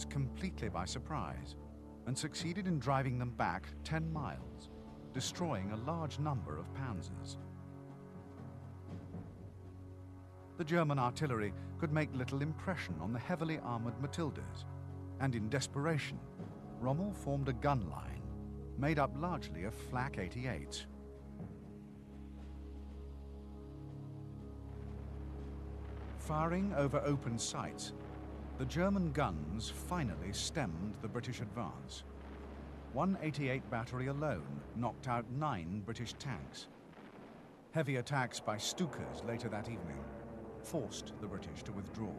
completely by surprise and succeeded in driving them back 10 miles, destroying a large number of panzers. The German artillery could make little impression on the heavily armored Matildas, and in desperation, Rommel formed a gun line made up largely of flak 88s. Firing over open sights, the German guns finally stemmed the British advance. One 88 battery alone knocked out 9 British tanks. Heavy attacks by Stukas later that evening forced the British to withdraw.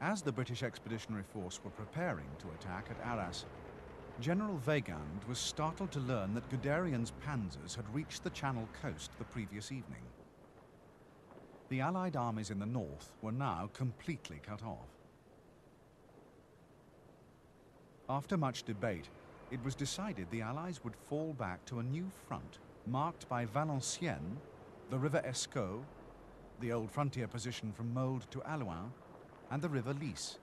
As the British Expeditionary Force were preparing to attack at Arras, General Weygand was startled to learn that Guderian's panzers had reached the Channel coast the previous evening. The Allied armies in the north were now completely cut off. After much debate, it was decided the Allies would fall back to a new front marked by Valenciennes, the River Escaut, the old frontier position from Molde to Allouin, and the River Lys.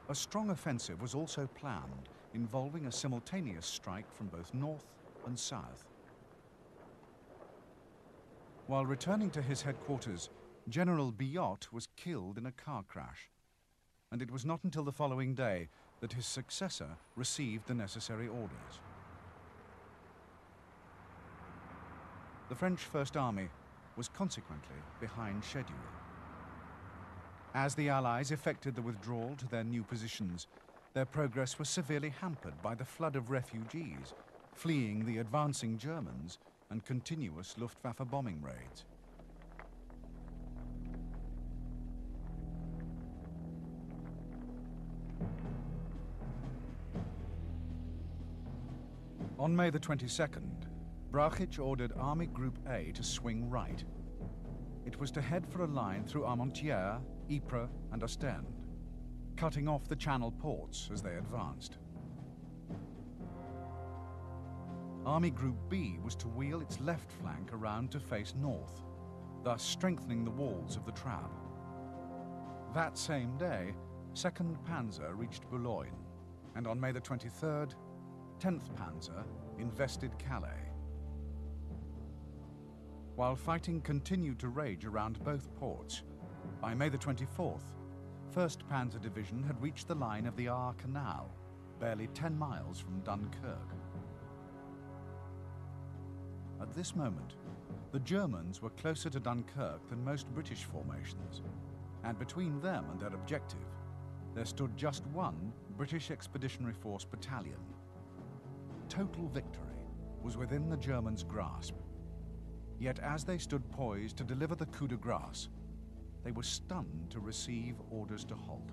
A strong offensive was also planned, involving a simultaneous strike from both north and south. While returning to his headquarters, General Biot was killed in a car crash, and it was not until the following day that his successor received the necessary orders. The French First Army was consequently behind schedule. As the Allies effected the withdrawal to their new positions, their progress was severely hampered by the flood of refugees fleeing the advancing Germans and continuous Luftwaffe bombing raids. On May the 22nd, Brauchitsch ordered Army Group A to swing right. It was to head for a line through Armentières, Ypres and Ostend, cutting off the Channel ports as they advanced. Army Group B was to wheel its left flank around to face north, thus strengthening the walls of the trap. That same day, 2nd Panzer reached Boulogne, and on May the 23rd, 10th Panzer invested Calais. While fighting continued to rage around both ports, by May the 24th, 1st Panzer Division had reached the line of the Aar Canal, barely 10 miles from Dunkirk. At this moment, the Germans were closer to Dunkirk than most British formations, and between them and their objective, there stood just one British Expeditionary Force battalion. Total victory was within the Germans' grasp. Yet as they stood poised to deliver the coup de grace, they were stunned to receive orders to halt.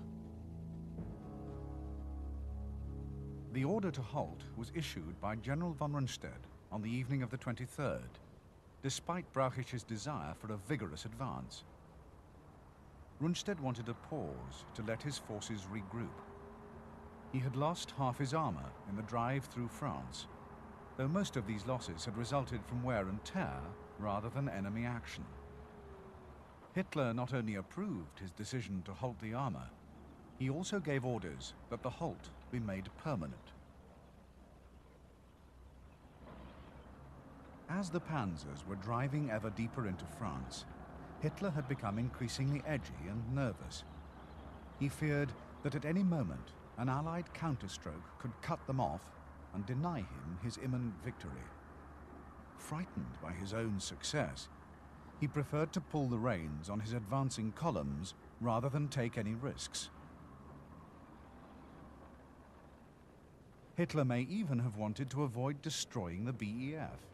The order to halt was issued by General von Rundstedt on the evening of the 23rd, despite Brauchisch's desire for a vigorous advance. Rundstedt wanted a pause to let his forces regroup. He had lost half his armor in the drive through France, though most of these losses had resulted from wear and tear rather than enemy action. Hitler not only approved his decision to halt the armor, he also gave orders that the halt be made permanent. As the panzers were driving ever deeper into France, Hitler had become increasingly edgy and nervous. He feared that at any moment an Allied counterstroke could cut them off and deny him his imminent victory. Frightened by his own success, he preferred to pull the reins on his advancing columns rather than take any risks. Hitler may even have wanted to avoid destroying the BEF.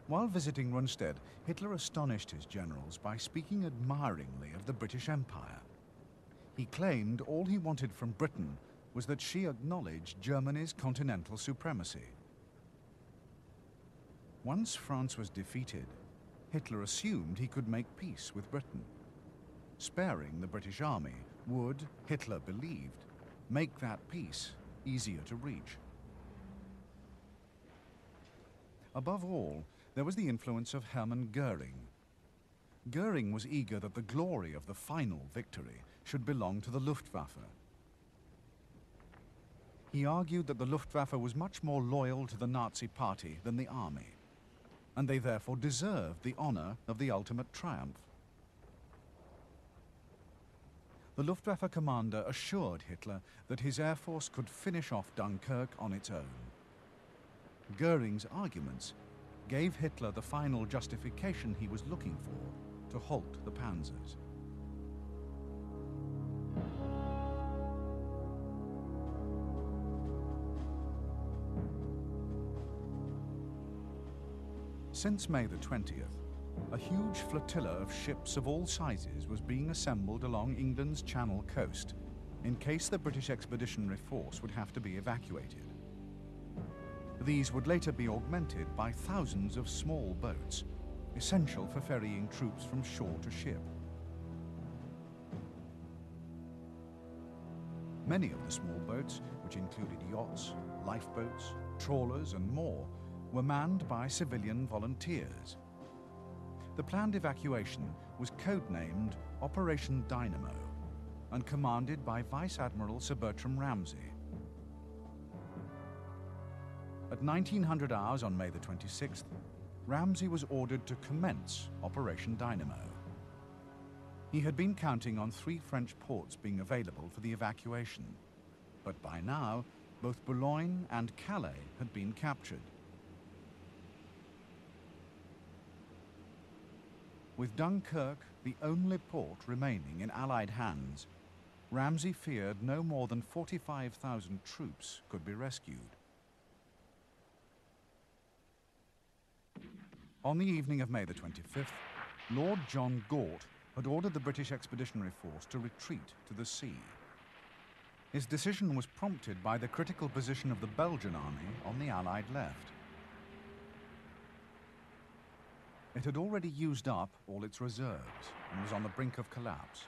While visiting Rundstedt, Hitler astonished his generals by speaking admiringly of the British Empire. He claimed all he wanted from Britain was that she acknowledge Germany's continental supremacy. Once France was defeated, Hitler assumed he could make peace with Britain. Sparing the British Army would, Hitler believed, make that peace easier to reach. Above all, there was the influence of Hermann Goering. Goering was eager that the glory of the final victory should belong to the Luftwaffe. He argued that the Luftwaffe was much more loyal to the Nazi party than the army, and they therefore deserved the honor of the ultimate triumph. The Luftwaffe commander assured Hitler that his air force could finish off Dunkirk on its own. Goering's arguments gave Hitler the final justification he was looking for to halt the panzers. Since May the 20th, a huge flotilla of ships of all sizes was being assembled along England's Channel coast in case the British Expeditionary Force would have to be evacuated. These would later be augmented by thousands of small boats, essential for ferrying troops from shore to ship. Many of the small boats, which included yachts, lifeboats, trawlers and more, were manned by civilian volunteers. The planned evacuation was codenamed Operation Dynamo and commanded by Vice Admiral Sir Bertram Ramsay. At 1900 hours on May the 26th, Ramsay was ordered to commence Operation Dynamo. He had been counting on 3 French ports being available for the evacuation, but by now, both Boulogne and Calais had been captured. With Dunkirk the only port remaining in Allied hands, Ramsay feared no more than 45,000 troops could be rescued. On the evening of May the 25th, Lord John Gort had ordered the British Expeditionary Force to retreat to the sea. His decision was prompted by the critical position of the Belgian army on the Allied left. It had already used up all its reserves and was on the brink of collapse.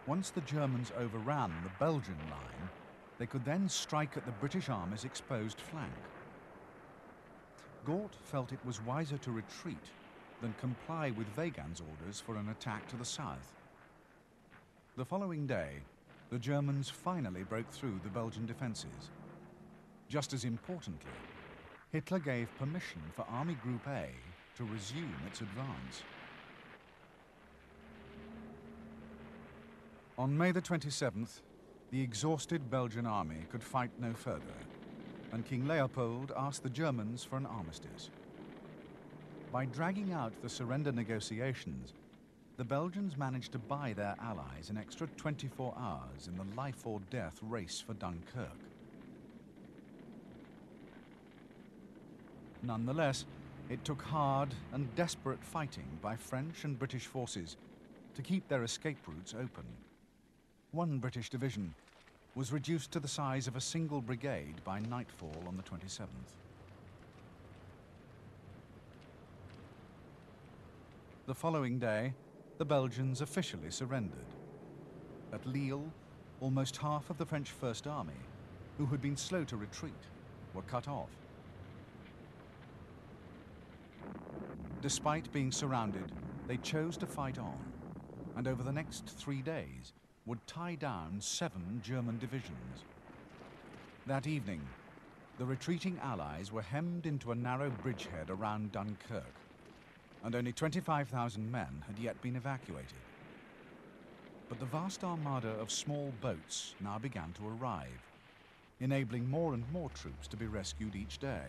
Once the Germans overran the Belgian line, they could then strike at the British Army's exposed flank. Gort felt it was wiser to retreat than comply with Weygand's orders for an attack to the south. The following day, the Germans finally broke through the Belgian defences. Just as importantly, Hitler gave permission for Army Group A to resume its advance. On May the 27th, the exhausted Belgian army could fight no further, and King Leopold asked the Germans for an armistice. By dragging out the surrender negotiations, the Belgians managed to buy their allies an extra 24 hours in the life-or-death race for Dunkirk. Nonetheless, it took hard and desperate fighting by French and British forces to keep their escape routes open. One British division was reduced to the size of a single brigade by nightfall on the 27th. The following day, the Belgians officially surrendered. At Lille, almost half of the French First Army, who had been slow to retreat, were cut off. Despite being surrounded, they chose to fight on, and over the next 3 days would tie down 7 German divisions. That evening, the retreating Allies were hemmed into a narrow bridgehead around Dunkirk, and only 25,000 men had yet been evacuated. But the vast armada of small boats now began to arrive, enabling more and more troops to be rescued each day.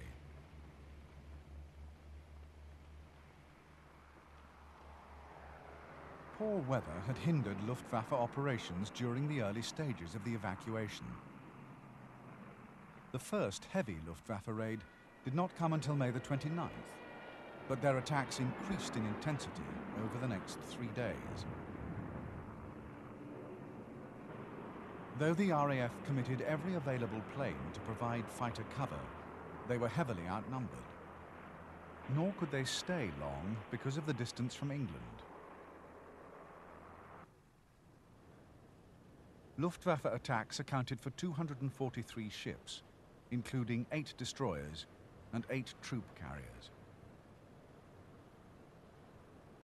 Poor weather had hindered Luftwaffe operations during the early stages of the evacuation. The first heavy Luftwaffe raid did not come until May the 29th, but their attacks increased in intensity over the next 3 days. Though the RAF committed every available plane to provide fighter cover, they were heavily outnumbered. Nor could they stay long because of the distance from England. Luftwaffe attacks accounted for 243 ships, including 8 destroyers and 8 troop carriers.